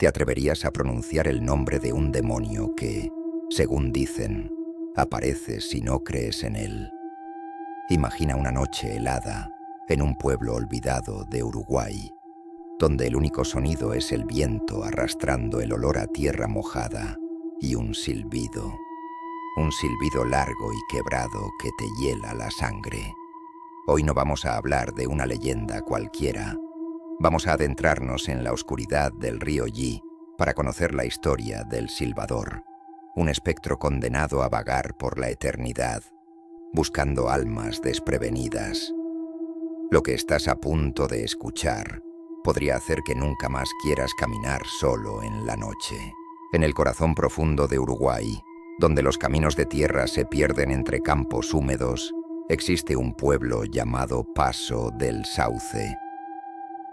¿Te atreverías a pronunciar el nombre de un demonio que, según dicen, aparece si no crees en él? Imagina una noche helada en un pueblo olvidado de Uruguay, donde el único sonido es el viento arrastrando el olor a tierra mojada y un silbido largo y quebrado que te hiela la sangre. Hoy no vamos a hablar de una leyenda cualquiera. Vamos a adentrarnos en la oscuridad del río Yi para conocer la historia del silbador, un espectro condenado a vagar por la eternidad, buscando almas desprevenidas. Lo que estás a punto de escuchar podría hacer que nunca más quieras caminar solo en la noche. En el corazón profundo de Uruguay, donde los caminos de tierra se pierden entre campos húmedos, existe un pueblo llamado Paso del Sauce.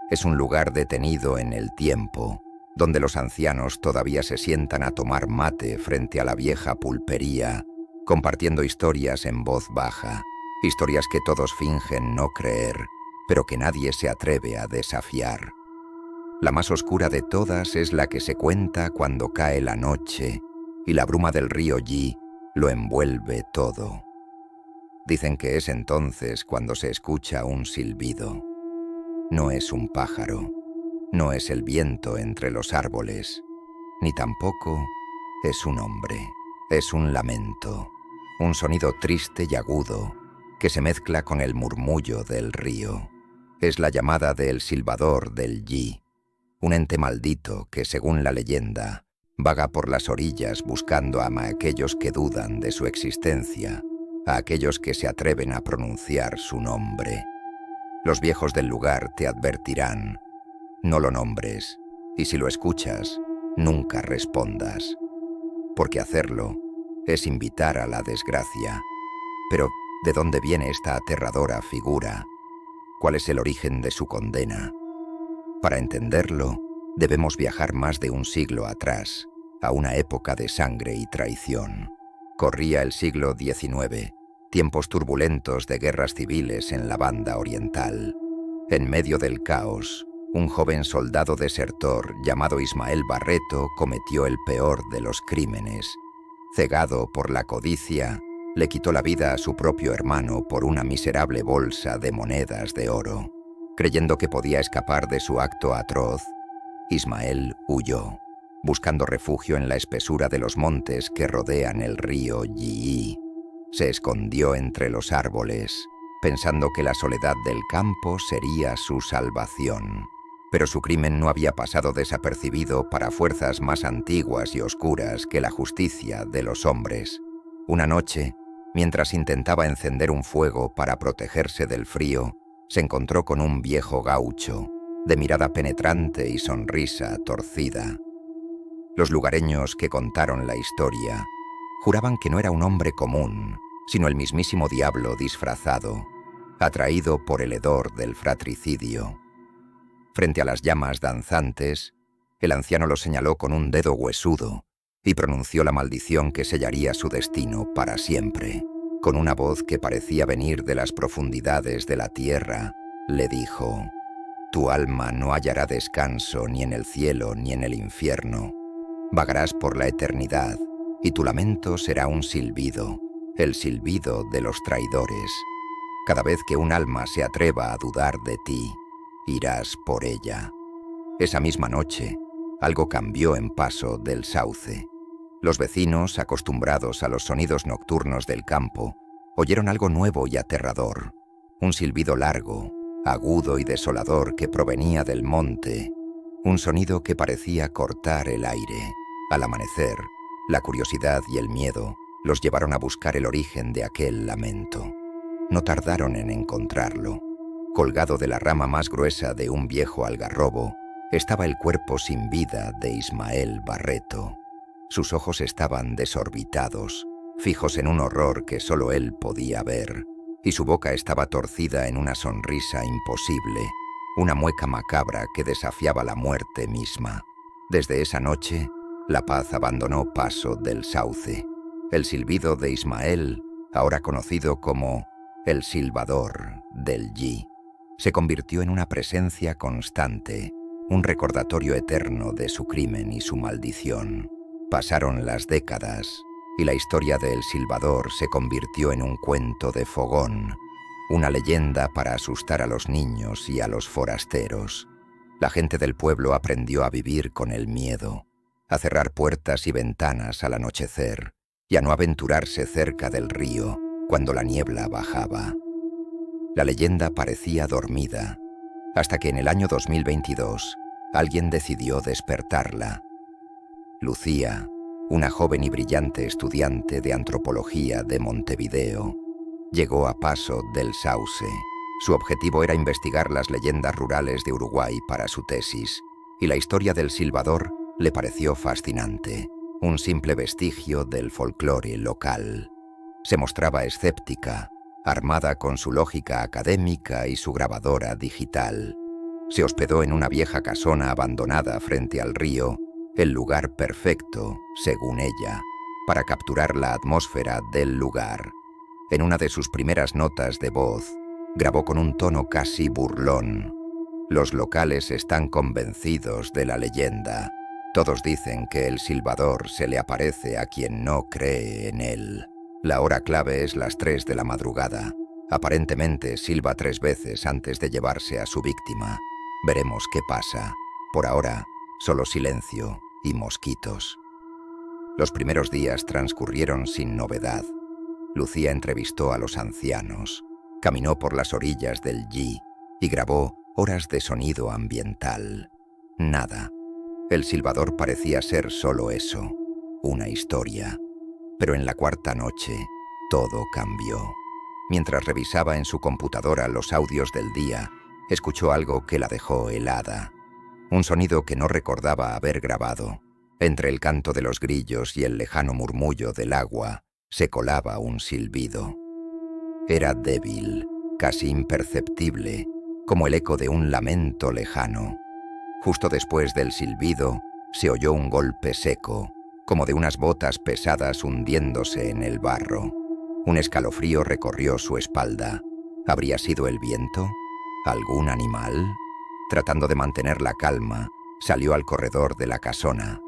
Es un lugar detenido en el tiempo, donde los ancianos todavía se sientan a tomar mate frente a la vieja pulpería, compartiendo historias en voz baja, historias que todos fingen no creer, pero que nadie se atreve a desafiar. La más oscura de todas es la que se cuenta cuando cae la noche y la bruma del río Yi lo envuelve todo. Dicen que es entonces cuando se escucha un silbido. No es un pájaro, no es el viento entre los árboles, ni tampoco es un hombre. Es un lamento, un sonido triste y agudo que se mezcla con el murmullo del río. Es la llamada del silbador del Yi, un ente maldito que, según la leyenda, vaga por las orillas buscando a aquellos que dudan de su existencia, a aquellos que se atreven a pronunciar su nombre. Los viejos del lugar te advertirán: no lo nombres, y si lo escuchas, nunca respondas, porque hacerlo es invitar a la desgracia. Pero, ¿de dónde viene esta aterradora figura? ¿Cuál es el origen de su condena? Para entenderlo, debemos viajar más de un siglo atrás, a una época de sangre y traición. Corría el siglo XIX, tiempos turbulentos de guerras civiles en la banda oriental. En medio del caos, un joven soldado desertor llamado Ismael Barreto cometió el peor de los crímenes. Cegado por la codicia, le quitó la vida a su propio hermano por una miserable bolsa de monedas de oro. Creyendo que podía escapar de su acto atroz, Ismael huyó, buscando refugio en la espesura de los montes que rodean el río Yi. Se escondió entre los árboles, pensando que la soledad del campo sería su salvación. Pero su crimen no había pasado desapercibido para fuerzas más antiguas y oscuras que la justicia de los hombres. Una noche, mientras intentaba encender un fuego para protegerse del frío, se encontró con un viejo gaucho, de mirada penetrante y sonrisa torcida. Los lugareños que contaron la historia juraban que no era un hombre común, sino el mismísimo diablo disfrazado, atraído por el hedor del fratricidio. Frente a las llamas danzantes, el anciano lo señaló con un dedo huesudo y pronunció la maldición que sellaría su destino para siempre. Con una voz que parecía venir de las profundidades de la tierra, le dijo: «Tu alma no hallará descanso ni en el cielo ni en el infierno. Vagarás por la eternidad y tu lamento será un silbido, el silbido de los traidores. Cada vez que un alma se atreva a dudar de ti, irás por ella». Esa misma noche, algo cambió en Paso del Sauce. Los vecinos, acostumbrados a los sonidos nocturnos del campo, oyeron algo nuevo y aterrador. Un silbido largo, agudo y desolador que provenía del monte. Un sonido que parecía cortar el aire. Al amanecer, la curiosidad y el miedo los llevaron a buscar el origen de aquel lamento. No tardaron en encontrarlo. Colgado de la rama más gruesa de un viejo algarrobo, estaba el cuerpo sin vida de Ismael Barreto. Sus ojos estaban desorbitados, fijos en un horror que solo él podía ver, y su boca estaba torcida en una sonrisa imposible, una mueca macabra que desafiaba la muerte misma. Desde esa noche, la paz abandonó Paso del Sauce. El silbido de Ismael, ahora conocido como el silbador del Yi, se convirtió en una presencia constante, un recordatorio eterno de su crimen y su maldición. Pasaron las décadas y la historia de El Silbador se convirtió en un cuento de fogón, una leyenda para asustar a los niños y a los forasteros. La gente del pueblo aprendió a vivir con el miedo, a cerrar puertas y ventanas al anochecer y a no aventurarse cerca del río cuando la niebla bajaba. La leyenda parecía dormida, hasta que en el año 2022 alguien decidió despertarla. Lucía, una joven y brillante estudiante de antropología de Montevideo, llegó a Paso del Sauce. Su objetivo era investigar las leyendas rurales de Uruguay para su tesis, y la historia del Silbador le pareció fascinante, un simple vestigio del folclore local. Se mostraba escéptica, armada con su lógica académica y su grabadora digital. Se hospedó en una vieja casona abandonada frente al río, el lugar perfecto, según ella, para capturar la atmósfera del lugar. En una de sus primeras notas de voz, grabó con un tono casi burlón: «Los locales están convencidos de la leyenda. Todos dicen que el Silbador se le aparece a quien no cree en él. La hora clave es las 3 de la madrugada. Aparentemente silba 3 veces antes de llevarse a su víctima. Veremos qué pasa. Por ahora, solo silencio y mosquitos». Los primeros días transcurrieron sin novedad. Lucía entrevistó a los ancianos, caminó por las orillas del Yi y grabó horas de sonido ambiental. Nada. El Silbador parecía ser solo eso, una historia. Pero en la cuarta noche, todo cambió. Mientras revisaba en su computadora los audios del día, escuchó algo que la dejó helada. Un sonido que no recordaba haber grabado. Entre el canto de los grillos y el lejano murmullo del agua, se colaba un silbido. Era débil, casi imperceptible, como el eco de un lamento lejano. Justo después del silbido, se oyó un golpe seco, como de unas botas pesadas hundiéndose en el barro. Un escalofrío recorrió su espalda. ¿Habría sido el viento? ¿Algún animal? Tratando de mantener la calma, salió al corredor de la casona.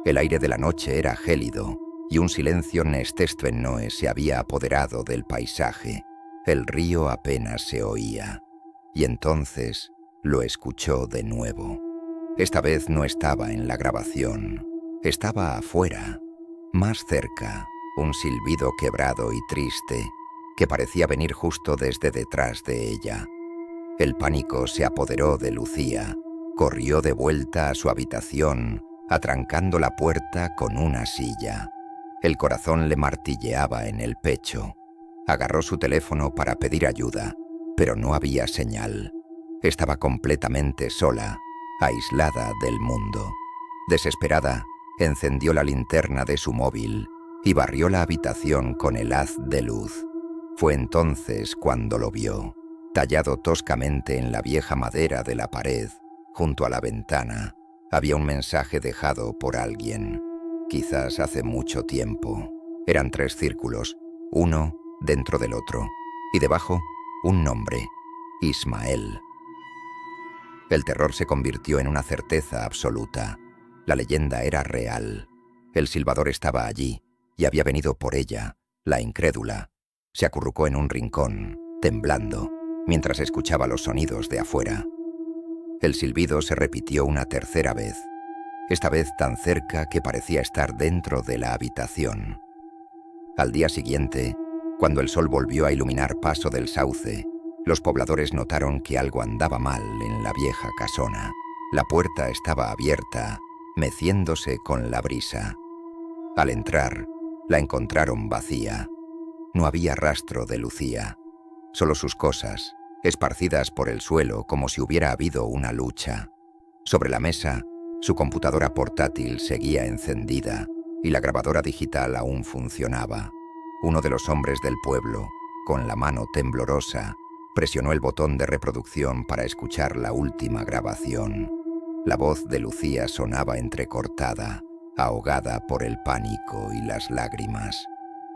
El aire de la noche era gélido, y un silencio nestestvennoe se había apoderado del paisaje. El río apenas se oía. Y entonces lo escuchó de nuevo. Esta vez no estaba en la grabación. Estaba afuera, más cerca, un silbido quebrado y triste, que parecía venir justo desde detrás de ella. El pánico se apoderó de Lucía. Corrió de vuelta a su habitación, atrancando la puerta con una silla. El corazón le martilleaba en el pecho. Agarró su teléfono para pedir ayuda, pero no había señal. Estaba completamente sola, aislada del mundo. Desesperada, encendió la linterna de su móvil y barrió la habitación con el haz de luz. Fue entonces cuando lo vio, tallado toscamente en la vieja madera de la pared, junto a la ventana. Había un mensaje dejado por alguien, quizás hace mucho tiempo. Eran 3 círculos, uno dentro del otro, y debajo un nombre: Ismael. El terror se convirtió en una certeza absoluta. La leyenda era real. El Silbador estaba allí y había venido por ella, la incrédula. Se acurrucó en un rincón, temblando, mientras escuchaba los sonidos de afuera. El silbido se repitió una tercera vez, esta vez tan cerca que parecía estar dentro de la habitación. Al día siguiente, cuando el sol volvió a iluminar Paso del Sauce, los pobladores notaron que algo andaba mal en la vieja casona. La puerta estaba abierta, meciéndose con la brisa. Al entrar, la encontraron vacía. No había rastro de Lucía, solo sus cosas, esparcidas por el suelo como si hubiera habido una lucha. Sobre la mesa, su computadora portátil seguía encendida y la grabadora digital aún funcionaba. Uno de los hombres del pueblo, con la mano temblorosa, presionó el botón de reproducción para escuchar la última grabación. La voz de Lucía sonaba entrecortada, ahogada por el pánico y las lágrimas.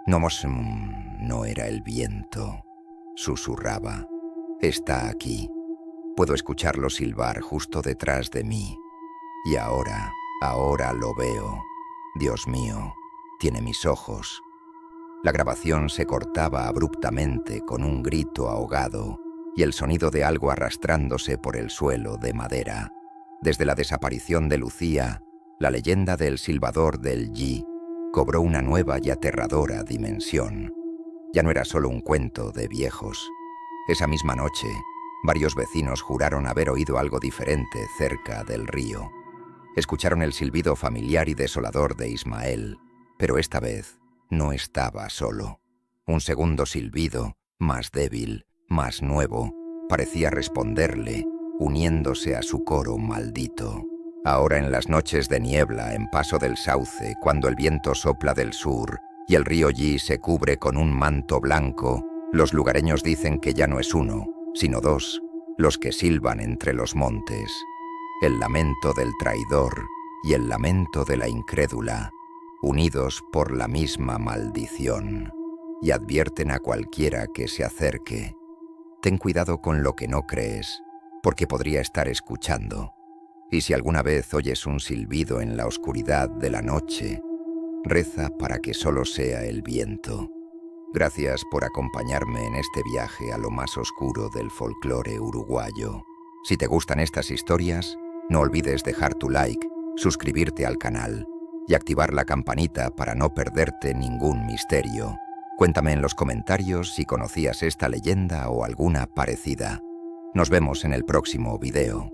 No era el viento, susurraba. Está aquí. Puedo escucharlo silbar justo detrás de mí. Y ahora lo veo. Dios mío, tiene mis ojos. La grabación se cortaba abruptamente con un grito ahogado y el sonido de algo arrastrándose por el suelo de madera. Desde la desaparición de Lucía, la leyenda del silbador del Yi cobró una nueva y aterradora dimensión. Ya no era solo un cuento de viejos. Esa misma noche, varios vecinos juraron haber oído algo diferente cerca del río. Escucharon el silbido familiar y desolador de Ismael, pero esta vez no estaba solo. Un segundo silbido, más débil, más nuevo, parecía responderle, uniéndose a su coro maldito. Ahora en las noches de niebla en Paso del Sauce, cuando el viento sopla del sur y el río Yi se cubre con un manto blanco, los lugareños dicen que ya no es uno, sino dos, los que silban entre los montes. El lamento del traidor y el lamento de la incrédula, unidos por la misma maldición, y advierten a cualquiera que se acerque: ten cuidado con lo que no crees, porque podría estar escuchando. Y si alguna vez oyes un silbido en la oscuridad de la noche, reza para que solo sea el viento. Gracias por acompañarme en este viaje a lo más oscuro del folclore uruguayo. Si te gustan estas historias, no olvides dejar tu like, suscribirte al canal y activar la campanita para no perderte ningún misterio. Cuéntame en los comentarios si conocías esta leyenda o alguna parecida. Nos vemos en el próximo video.